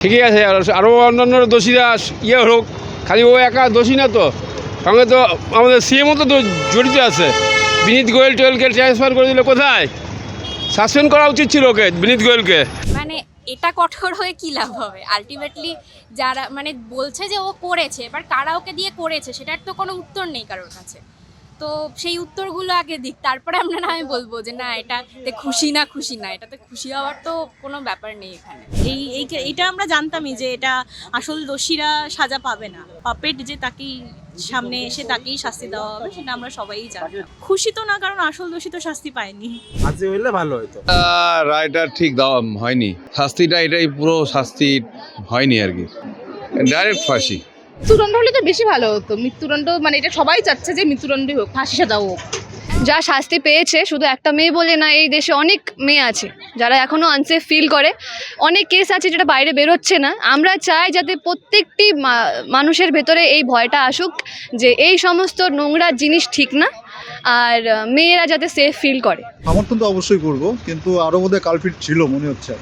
ঠিকই আছে, আরও অন্যান্য দোষীরা হোক, খালি ও একা দোষী না তো, সঙ্গে তো আমাদের সিএমও তো জড়িত আছে। বিনীত গোয়েল টোয়েলকে ট্রান্সফার করে দিল কোথায়? সাসপেন্ড করা উচিত ছিল ওকে, বিনীত গোয়েলকে। মানে এটা কঠোর হয়ে কি লাভ হবে? আলটিমেটলি যারা মানে বলছে যে ও করেছে, এবার কারা ওকে দিয়ে করেছে সেটার তো কোনো উত্তর নেই কারোর কাছে। তো সেই উত্তরগুলো আগে দিক, তারপরে আমরা না আমি বলবো যে না এটাতে খুশি না খুশি না, এটাতে খুশি হওয়ার তো কোনো ব্যাপার নেই এখানে। এইটা আমরা জানতামই যে এটা আসল দোষীরা সাজা পাবে না, পাপেট যে তাকেই সামনে এসে তাকেই শাস্তি দেওয়া হবে, সেটা আমরা সবাই জানতাম। খুশি তো না, কারণ আসল দোষী তো শাস্তি পায়নি। ফাঁসি হইলে ভালো হতো। রায়টা ঠিক দেওয়া হয়নি, শাস্তিটা এটাই পুরো শাস্তি হয়নি আর কি, ডাইরেক্ট ফাঁসি। মৃত্যুদণ্ড হলে তো বেশি ভালো হতো। মৃত্যুদণ্ড মানে এটা সবাই চাচ্ছে যে মৃত্যুদণ্ডই হোক, ফাঁসি সাজা হোক। যা শাস্তি পেয়েছে, শুধু একটা মেয়ে বলে না, এই দেশে অনেক মেয়ে আছে যারা এখনও আনসেফ ফিল করে। অনেক কেস আছে যেটা বাইরে বেরোচ্ছে না। আমরা চাই যাতে প্রত্যেকটি মানুষের ভেতরে এই ভয়টা আসুক যে এই সমস্ত নোংরা জিনিস ঠিক না, আর মেয়েরা যাতে সেফ ফিল করে। সমর্থন তো অবশ্যই করবো, কিন্তু আরো বোধহয় কালপিট ছিল মনে হচ্ছে।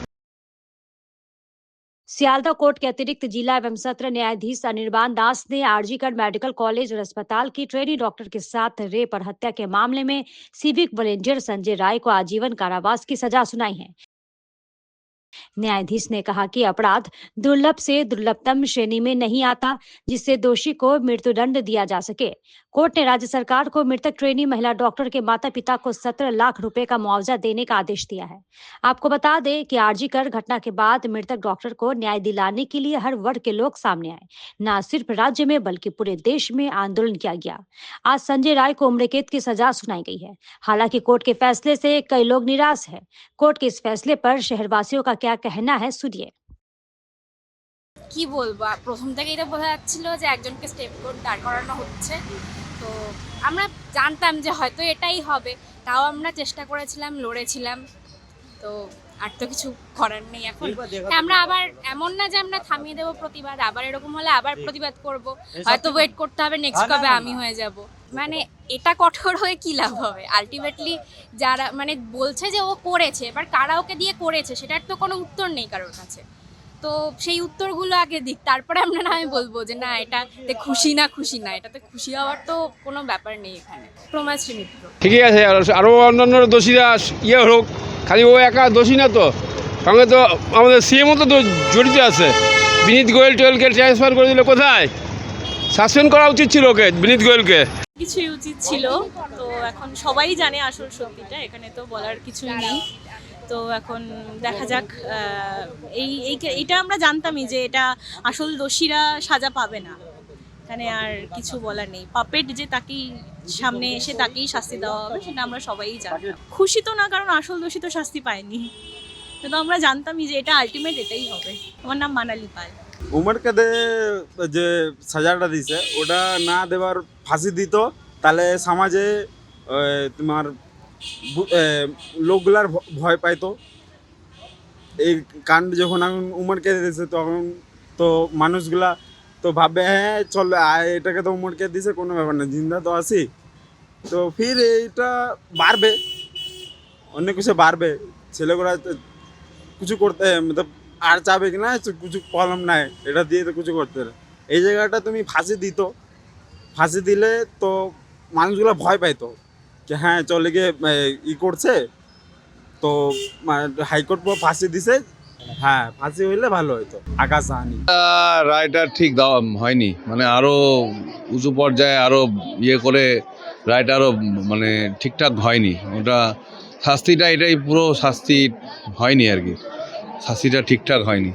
सियालदह कोर्ट के अतिरिक्त जिला एवं सत्र न्यायाधीश अनिर्बान दास ने आरजीकर मेडिकल कॉलेज और अस्पताल की ट्रेनी डॉक्टर के साथ रेप और हत्या के मामले में सिविक वॉलेंटियर संजय राय को आजीवन कारावास की सजा सुनाई है। न्यायाधीश ने कहा कि अपराध दुर्लभ से दुर्लभतम श्रेणी में नहीं आता जिससे दोषी को मृत्युदंड दिया जा सके। कोर्ट ने राज्य सरकार को मृतक ट्रेनी महिला डॉक्टर के माता पिता को 17 लाख रुपए का मुआवजा देने का आदेश दिया है। आपको बता दें कि आरजीकर घटना के बाद मृतक डॉक्टर को न्याय दिलाने के लिए हर वर्ग के लोग सामने आए। न सिर्फ राज्य में बल्कि पूरे देश में आंदोलन किया गया। आज संजय राय को उम्र कैद की सजा सुनाई गई है। हालांकि कोर्ट के फैसले से कई लोग निराश है। कोर्ट के इस फैसले पर शहरवासियों का क्या कहना है, सुनिए। কি বলবো, প্রথম থেকেই তো বোঝা যাচ্ছিল যে একজনকে স্টেপ কোর্ট দাঁড় করানো হচ্ছে। তো আমরা জানতাম যে হয়তো এটাই হবে, তাও আমরা চেষ্টা করেছিলাম, লড়েছিলাম। তো আর তো কিছু করার নেই এখন। আমরা আবার এমন না যে আমরা থামিয়ে দেবো প্রতিবাদ, আবার এরকম হলে আবার প্রতিবাদ করব। হয়তো ওয়েট করতে হবে নেক্সট কবে আমি হয়ে যাব। মানে এটা কঠোর হয়ে কি লাভ হবে? আলটিমেটলি যারা মানে বলছে যে ও করেছে, এবার কারা ওকে দিয়ে করেছে সেটার তো কোনো উত্তর নেই কারোর কাছে। তো সেই উত্তরগুলো আগে দিক, তারপরে আমরা না আমি বলবো যে না এটাতে খুশি না খুশি না, এটাতে খুশি হওয়ার তো কোনো ব্যাপার নেই এখানে। প্রমাশ্রী মিত্র ঠিকই আছে, আরও অন্যান্য দোষীরা হোক, খালি ও একা দোষী না তো, সঙ্গে তো আমাদের সিএমও তো জড়িত আছে। বিনীত গোয়েল টোয়েলকে ট্রান্সফার করে দিল কোথায়? সাসপেন্ড করা উচিত ছিল ওকে, বিনীত গোয়েলকে। কিছুই উচিত ছিল। তো এখন সবাই জানে আসল সত্যিটা, এখানে তো বলার কিছুই নেই। তো এখন দেখা যাক। এইটা আমরা জানতামই যে এটা আসল দোষীরা সাজা পাবে না, এখানে আর কিছু বলার নেই। পাপেট যে তাকেই সামনে এসে তাকেই শাস্তি দেওয়া হবে, সেটা আমরা সবাই জানতাম। খুশি তো না, কারণ আসল দোষী তো শাস্তি পায়নি। কিন্তু আমরা জানতামই যে এটা আলটিমেট এটাই হবে। আমার নাম মানালি পাল। উমর কাদে যে সাজাটা দিছে ওটা না দেওয়ার ফাঁসি দিত, তাহলে সমাজে তোমার লোকগুলার ভয় পাইতো। এই কাণ্ড যখন এখন উমর কেঁদে দিছে, তখন তো মানুষগুলা তো ভাববে হ্যাঁ চল এটাকে তো উমর কেঁদে দিছে, কোনো ব্যাপার না, জিন্দা তো আছি। তো ফির এইটা বাড়বে, অনেক কিছু বাড়বে। ছেলেগুলা কিছু করতে মতলব আর চাবে কি না, কিছু প্রবলেম নাই, এটা দিয়ে তো কিছু করতে হবে। এই জায়গাটা তুমি ফাঁসি দিত, ফাঁসি দিলে তো মানুষগুলো ভয় পাইতো যে হ্যাঁ চলে গিয়ে করছে। তো হাইকোর্ট ফাঁসি দিছে, হ্যাঁ ফাঁসি হইলে ভালো হতো। আকাশ সাহানি রায়টা ঠিক দেওয়া হয়নি, মানে আরও উঁচু পর্যায়ে আরও করে রায়টা আরও মানে ঠিকঠাক হয়নি। ওটা শাস্তিটা এটাই পুরো শাস্তি হয়নি আর কি, শাস্তিটা ঠিকঠাক হয়নি,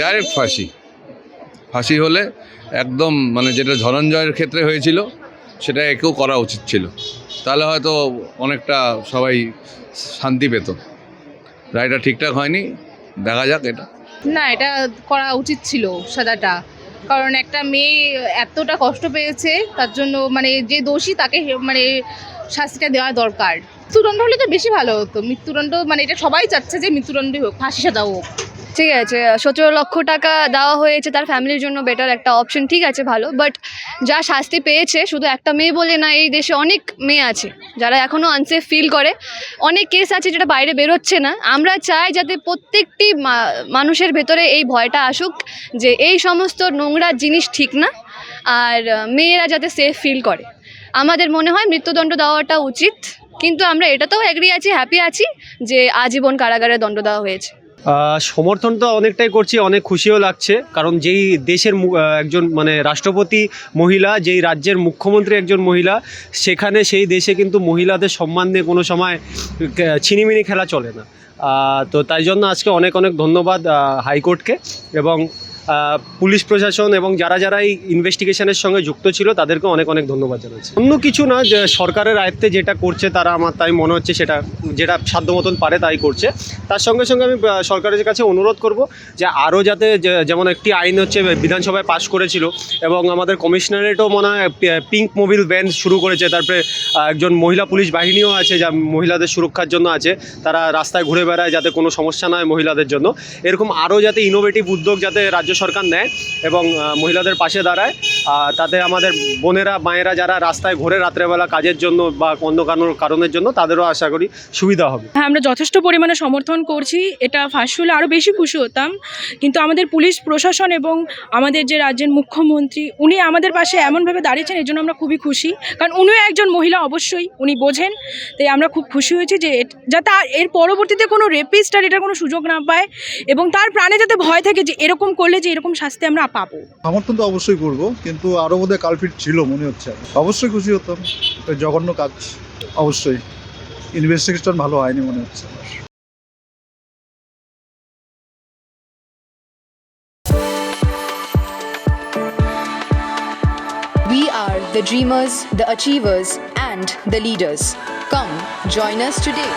ডাইরেক্ট ফাঁসি। ফাঁসি হলে একদম মানে যেটা ধনঞ্জয়ের ক্ষেত্রে হয়েছিল সেটা একেও করা উচিত ছিল, তাহলে হয়তো অনেকটা সবাই শান্তি পেত। রায়টা ঠিকঠাক হয়নি, দেখা যাক। এটা না, এটা করা উচিত ছিল সাজাটা, কারণ একটা মেয়ে এতটা কষ্ট পেয়েছে, তার জন্য মানে যে দোষী তাকে মানে শাস্তিটা দেওয়া দরকার। মৃত্যুদণ্ড হলে তো বেশি ভালো হতো। মৃত্যুদণ্ড মানে এটা সবাই চাচ্ছে যে মৃত্যুদণ্ডই হোক, ফাঁসি সাজা হোক। ঠিক আছে 17 লক্ষ টাকা দেওয়া হয়েছে তার ফ্যামিলির জন্য, বেটার একটা অপশন, ঠিক আছে ভালো। বাট যা শাস্তি পেয়েছে, শুধু একটা মেয়ে বলে না, এই দেশে অনেক মেয়ে আছে যারা এখনও আনসেফ ফিল করে। অনেক কেস আছে যেটা বাইরে বেরোচ্ছে না। আমরা চাই যাতে প্রত্যেকটি মানুষের ভেতরে এই ভয়টা আসুক যে এই সমস্ত নোংরা জিনিস ঠিক না, আর মেয়েরা যাতে সেফ ফিল করে। আমাদের মনে হয় মৃত্যুদণ্ড দেওয়াটা উচিত, কিন্তু আমরা এটাতেও অ্যাগ্রি আছি, হ্যাপি আছি যে আজীবন কারাগারে দণ্ড দেওয়া হয়েছে। সমর্থন তো অনেকটাই করছি, অনেক খুশিও লাগছে, কারণ যেই দেশের একজন মানে রাষ্ট্রপতি মহিলা, যেই রাজ্যের মুখ্যমন্ত্রী একজন মহিলা, সেখানে সেই দেশে কিন্তু মহিলাদের সম্মান নিয়ে কোনো সময় ছিনিমিনি খেলা চলে না। তো তাই জন্য আজকে অনেক অনেক ধন্যবাদ হাইকোর্টকে এবং পুলিশ প্রশাসন এবং যারা যারা এই ইনভেস্টিগেশনের সঙ্গে যুক্ত ছিল তাদেরকে অনেক অনেক ধন্যবাদ জানাচ্ছি। অন্য কিছু না, যে সরকারের আয়ত্তে যেটা করছে তারা, আমার তাই মনে হচ্ছে সেটা যেটা সাধ্য মতন পারে তাই করছে। তার সঙ্গে সঙ্গে আমি সরকারের কাছে অনুরোধ করব যে আরও যাতে, যেমন একটি আইন হচ্ছে বিধানসভায় পাশ করেছিল এবং আমাদের কমিশনারেটও মনে হয় পিঙ্ক মোবিল ভ্যান শুরু করেছে, তারপরে একজন মহিলা পুলিশ বাহিনীও আছে যা মহিলাদের সুরক্ষার জন্য আছে, তারা রাস্তায় ঘুরে বেড়ায় যাতে কোনো সমস্যা না হয় মহিলাদের জন্য। এরকম আরও যাতে ইনোভেটিভ উদ্যোগ যাতে রাজ্য সরকার নেয় এবং মহিলাদের পাশে দাঁড়ায়, তাতে আমাদের বোনেরা মায়েরা যারা রাস্তায় ঘোরে রাত্রেবেলা কাজের জন্য বা অন্য কারণের জন্য, তাদেরও আশা করি সুবিধা হবে। হ্যাঁ, আমরা যথেষ্ট পরিমাণে সমর্থন করছি। এটা ফার্স্ট হলে আরও বেশি খুশি হতাম, কিন্তু আমাদের পুলিশ প্রশাসন এবং আমাদের যে রাজ্যের মুখ্যমন্ত্রী, উনি আমাদের পাশে এমনভাবে দাঁড়িয়েছেন, এর জন্য আমরা খুবই খুশি। কারণ উনিও একজন মহিলা, অবশ্যই উনি বোঝেন। তাই আমরা খুব খুশি হয়েছি যে যাতে এর পরবর্তীতে কোনো রেপিস্ট আর এটার কোনো সুযোগ না পায় এবং তার প্রাণে যাতে ভয় থাকে যে এরকম করলে যে এরকম শাস্তি আমরা পাবো। সমর্থন তো অবশ্যই করব, কিন্তু আরও বোধহয় কালপিট ছিল মনে হচ্ছে। অবশ্যই খুশি হতাম, জঘন্য কাজ। অবশ্যই ইনভেস্টিগেশন ভালো হয়নি মনে হচ্ছে। We are the dreamers, the achievers, and the leaders. Come, join us today.